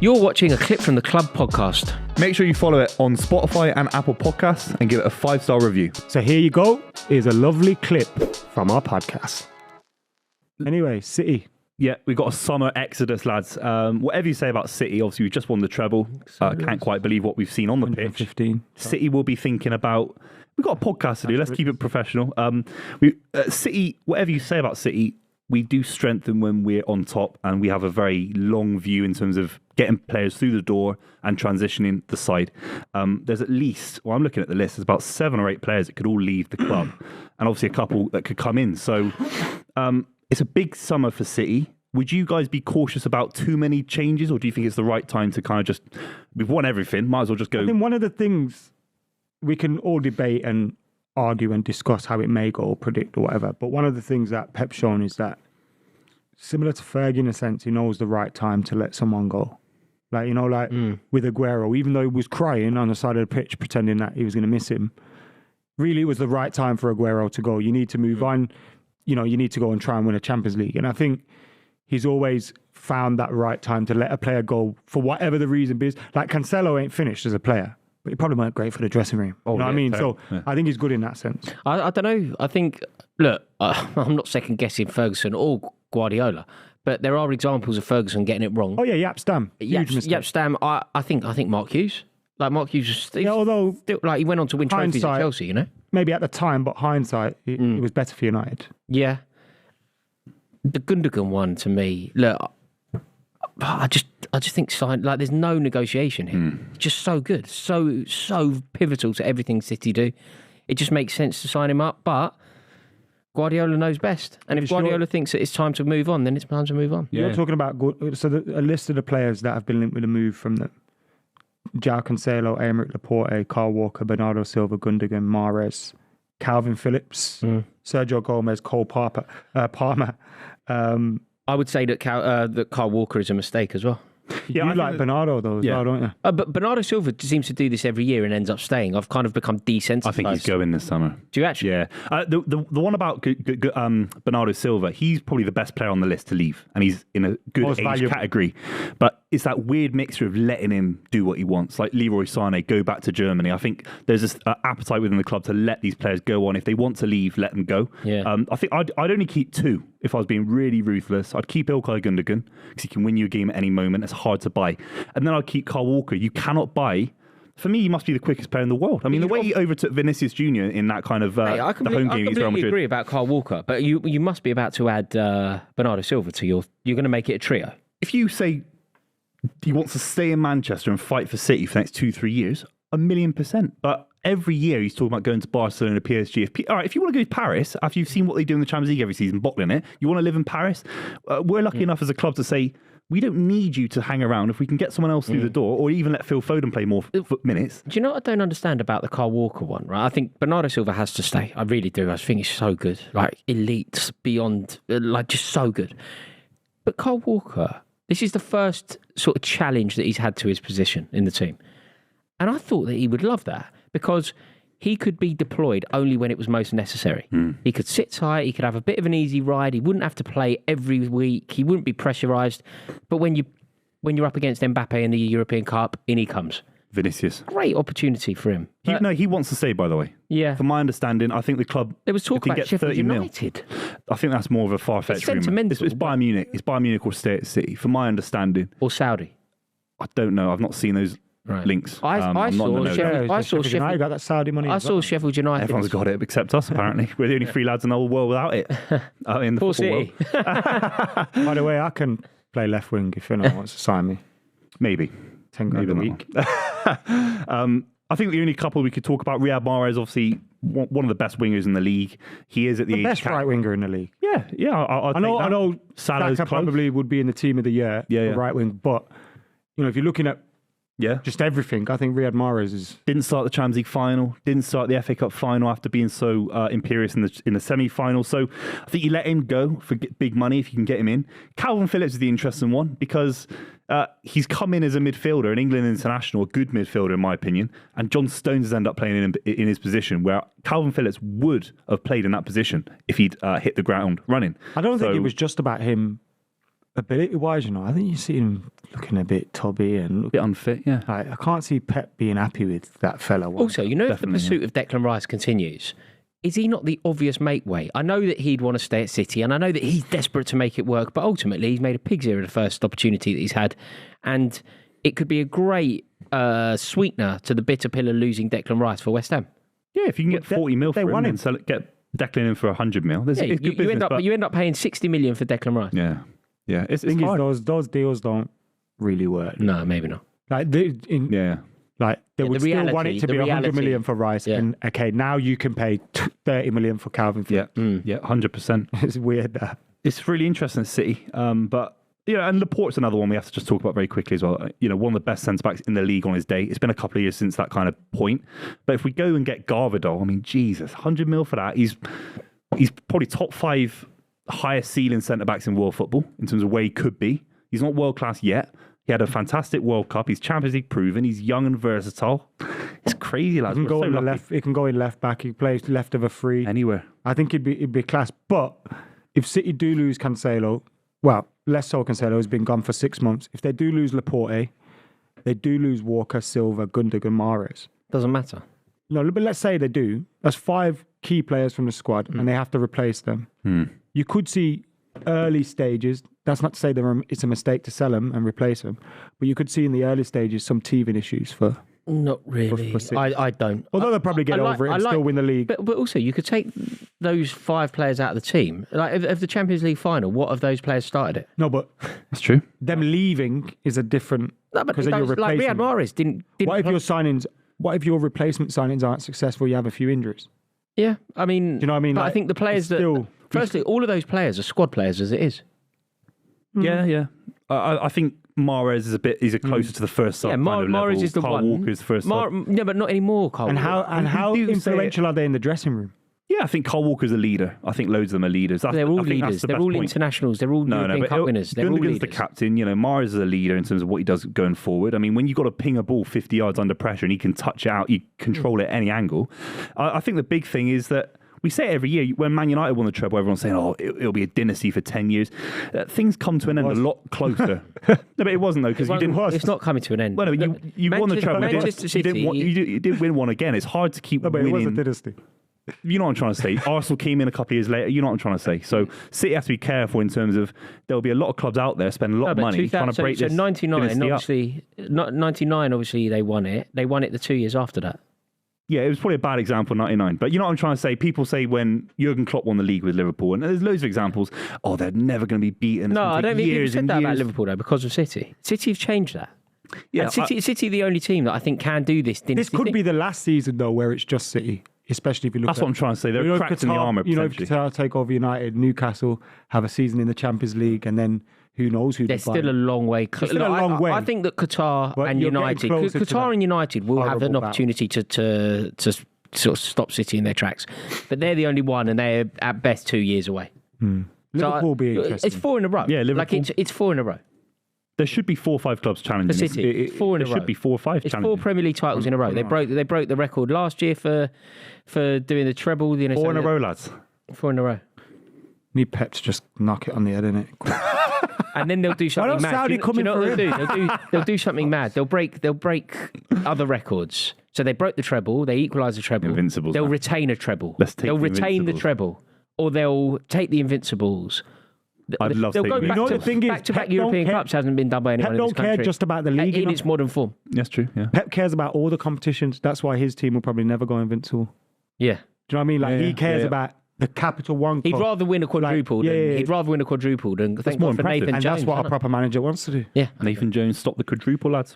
You're watching a clip from the Club podcast. Make sure you follow it on Spotify and Apple Podcasts and give it a 5-star review. So here you go. Here's a lovely clip from our podcast. Anyway, City. Yeah, we've got a summer exodus, lads. Whatever you say about City, obviously we've just won the treble. Can't quite believe what we've seen on the pitch. 15. City will be thinking about... We've got a podcast to do. Let's keep it professional. City, whatever you say about City, we do strengthen when we're on top, and we have a very long view in terms of getting players through the door and transitioning the side. There's at least, well, I'm looking at the list, there's about 7 or 8 players that could all leave the club, and obviously a couple that could come in. So it's a big summer for City. Would you guys be cautious about too many changes, or do you think it's the right time to kind of just, we've won everything, might as well just go? I think one of the things we can all debate and argue and discuss how it may go or predict or whatever, but one of the things that Pep's shown is that, similar to Fergie in a sense, he knows the right time to let someone go. Like, with Aguero, even though he was crying on the side of the pitch pretending that he was going to miss him, really it was the right time for Aguero to go. You need to move on. You need to go and try and win a Champions League. And I think he's always found that right time to let a player go for whatever the reason is. Like, Cancelo ain't finished as a player, but he probably weren't great for the dressing room. You know what I mean? So I think he's good in that sense. I don't know. I think, look, I'm not second guessing Ferguson or Guardiola, but there are examples of Ferguson getting it wrong. Oh yeah, Jaap Stam. Huge mistake. Jaap Stam. I think Mark Hughes. Like, Mark Hughes was still, although he went on to win trophies at Chelsea, Maybe at the time, but hindsight, it was better for United. Yeah. The Gundogan one, to me, look, I just think there's no negotiation here. Just so good, so pivotal to everything City do. It just makes sense to sign him up, but Guardiola knows best. And if Guardiola thinks that it's time to move on, then it's time to move on. Yeah. You're talking about a list of the players that have been linked with a move from the João Cancelo, Aymeric Laporte, Kyle Walker, Bernardo Silva, Gundogan, Mahrez, Calvin Phillips, Sergio Gomez, Cole Palmer. I would say that Kyle Walker is a mistake as well. Yeah, you like Bernardo though as well, don't you? But Bernardo Silva seems to do this every year and ends up staying. I've kind of become desensitized. I think he's going this summer. Do you actually? Yeah. The one about Bernardo Silva, he's probably the best player on the list to leave, and he's in a good age category. But it's that weird mixture of letting him do what he wants, like Leroy Sané, go back to Germany. I think there's this appetite within the club to let these players go on. If they want to leave, let them go. Yeah. I think I'd only keep 2 if I was being really ruthless. I'd keep Ilkay Gundogan because he can win you a game at any moment. It's hard to buy. And then I'd keep Kyle Walker. You cannot buy. For me, he must be the quickest player in the world. I mean, the way he overtook Vinicius Jr. in that kind of the home game against Real Madrid. I completely agree about Kyle Walker, but you must be about to add Bernardo Silva to you're going to make it a trio. If you say he wants to stay in Manchester and fight for City for the next 2-3 years, 1,000,000%. But every year he's talking about going to Barcelona, PSG. If you want to go to Paris, after you've seen what they do in the Champions League every season, bottling it, you want to live in Paris, we're lucky enough as a club to say, we don't need you to hang around. If we can get someone else through the door, or even let Phil Foden play more minutes. Do you know what I don't understand about the Kyle Walker one, right? I think Bernardo Silva has to stay. I really do. I think he's so good. Like, elite, beyond, just so good. But Kyle Walker, this is the first sort of challenge that he's had to his position in the team. And I thought that he would love that, because he could be deployed only when it was most necessary. He could sit tight, he could have a bit of an easy ride, he wouldn't have to play every week, he wouldn't be pressurised. But when you're up against Mbappe in the European Cup, in he comes. Vinicius. Great opportunity for him. He wants to stay, by the way. Yeah. From my understanding, I think the club... There was talk about Sheffield United. I think that's more of a far-fetched rumour. Sentimental. It's Bayern Munich. It's Bayern Munich or stay at City, from my understanding. Or Saudi. I don't know. I've not seen those links. I saw Sheffield. Got that Saudi money. I saw Sheffield United. Everyone's got it except us, apparently. We're the only 3 lads in the whole world without it. In the Poor City. By the way, I can play left wing if anyone wants to sign me. Maybe. 10 grand a week. I think the only couple we could talk about, Riyad Mahrez, obviously one of the best wingers in the league. He is at the best right winger in the league. Yeah. I know. Salah's probably would be in the team of the year. Yeah. Right wing, but if you're looking at just everything, I think Riyad Mahrez didn't start the Champions League final, didn't start the FA Cup final after being so imperious in the semi-final. So I think you let him go for big money if you can get him in. Calvin Phillips is the interesting one because he's come in as a midfielder, an England international, a good midfielder in my opinion, and John Stones has ended up playing in his position, where Calvin Phillips would have played in that position if he'd hit the ground running. I don't think it was just about him ability-wise, I think you see him looking a bit tubby and A bit unfit, yeah. I can't see Pep being happy with that fella. Also, if the Definitely, pursuit of Declan Rice continues, is he not the obvious make way? I know that he'd want to stay at City, and I know that he's desperate to make it work, but ultimately he's made a pig's ear of the first opportunity that he's had, and it could be a great sweetener to the bitter pill of losing Declan Rice for West Ham. Yeah, if you can get 40 mil for him want and sell it, get Declan in for 100 mil, it's good business. You end up paying 60 million for Declan Rice. Yeah, it's thing hard. is, those deals don't really work. No, maybe not. Like they would still want it to be 100 million for Rice, and okay, now you can pay 30 million for Calvin Phillips. Yeah, 100%. It's weird that. It's really interesting at City, but and Laporte's another one we have to just talk about very quickly as well. One of the best centre backs in the league on his day. It's been a couple of years since that kind of point, but if we go and get Garvidal, I mean, Jesus, 100 mil for that. He's probably top 5 highest ceiling centre backs in world football in terms of where he could be. He's not world class yet. He had a fantastic World Cup. He's Champions League proven. He's young and versatile. It's crazy, lads. He can go in the left. He can go in left back. He plays left of a free. Anywhere. I think it'd be class. But if City do lose Cancelo, well, less so Cancelo has been gone for 6 months. If they do lose Laporte, they do lose Walker, Silva, Gundogan, Mahrez. Doesn't matter. No, but let's say they do. That's 5 key players from the squad, and they have to replace them. You could see early stages. That's not to say it's a mistake to sell them and replace them, but you could see in the early stages some teething issues for. Not really. I don't. Although they'll probably get over it and still win the league. But also, you could take those 5 players out of the team. Like of the Champions League final, what of those players started it? No, but that's true. Them leaving is a different. No, but because then you're replacing. Like Riyad Mahrez didn't. What if your signings? What if your replacement signings aren't successful? You have a few injuries. Yeah, I mean, do you know what I mean? But like, I think the players that. Firstly, all of those players are squad players as it is. Yeah. I think Mahrez is closer to the first sub. Yeah, Mahrez is the Carl one. Walker's first sub. No, but not anymore, Carl. And how influential are they in the dressing room? Yeah, I think Carl Walker's a leader. I think loads of them are leaders. They're all leaders. They're all internationals. They're all European Cup winners. They're all leaders. The captain, Mahrez is a leader in terms of what he does going forward. I mean, when you've got to ping a ball 50 yards under pressure and he can touch it out, you control it at any angle. I think the big thing is that we say it every year. When Man United won the treble, everyone's saying, it'll be a dynasty for 10 years. Things come to an end a lot closer. No, but it wasn't, though, because you didn't... It's not coming to an end. Well, no, you won the treble. Manchester City... You didn't win one again. It's hard to keep winning. It was a dynasty. You know what I'm trying to say. Arsenal came in a couple of years later. You know what I'm trying to say. So City has to be careful in terms of there'll be a lot of clubs out there spending a lot of money trying to break this. So 99, obviously they won it. They won it the 2 years after that. Yeah, it was probably a bad example, 99. But you know what I'm trying to say? People say when Jurgen Klopp won the league with Liverpool, and there's loads of examples, they're never going to be beaten. No, I don't think people said that about Liverpool, though, because of City. City have changed that. Yeah, City are the only team that I think can do this. This could be the last season, though, where it's just City. Especially if you look That's what I'm trying to say. They're cracked in the armour, potentially. Qatar take over United, Newcastle have a season in the Champions League, and then who knows who they're still a long way. I think that Qatar and United will have an opportunity to sort of stop City in their tracks. But they're the only one, and they're at best 2 years away. Liverpool will be interesting. It's 4 in a row. Yeah, Liverpool. Like it's 4 in a row. There should be 4 or 5 clubs challenging. For City, 4 in a row. There should be 4 or 5 challenging. 4 Premier League titles in a row. They broke the record last year for doing the treble. 4 in a row, lads. 4 in a row. Need Pep to just knock it on the head, innit? And then they'll do something mad. Do you know what they'll do? They'll do something mad. They'll break other records. So they broke the treble. They equalised the treble. Invincibles. They'll retain a treble. They'll retain the treble, or they'll take the Invincibles. I'd love to take the back-to-back European Cups hasn't been done by anyone in this country. Pep don't care just about the league. In its modern form. That's true, yeah. Pep cares about all the competitions. That's why his team will probably never go invincible. Yeah. Do you know what I mean? Like, he cares about the Capital One Cup. He'd rather win a quadruple He'd rather win a quadruple than thank God for Nathan Jones. And that's what a proper manager wants to do. Yeah. Nathan Jones, stop the quadruple, lads.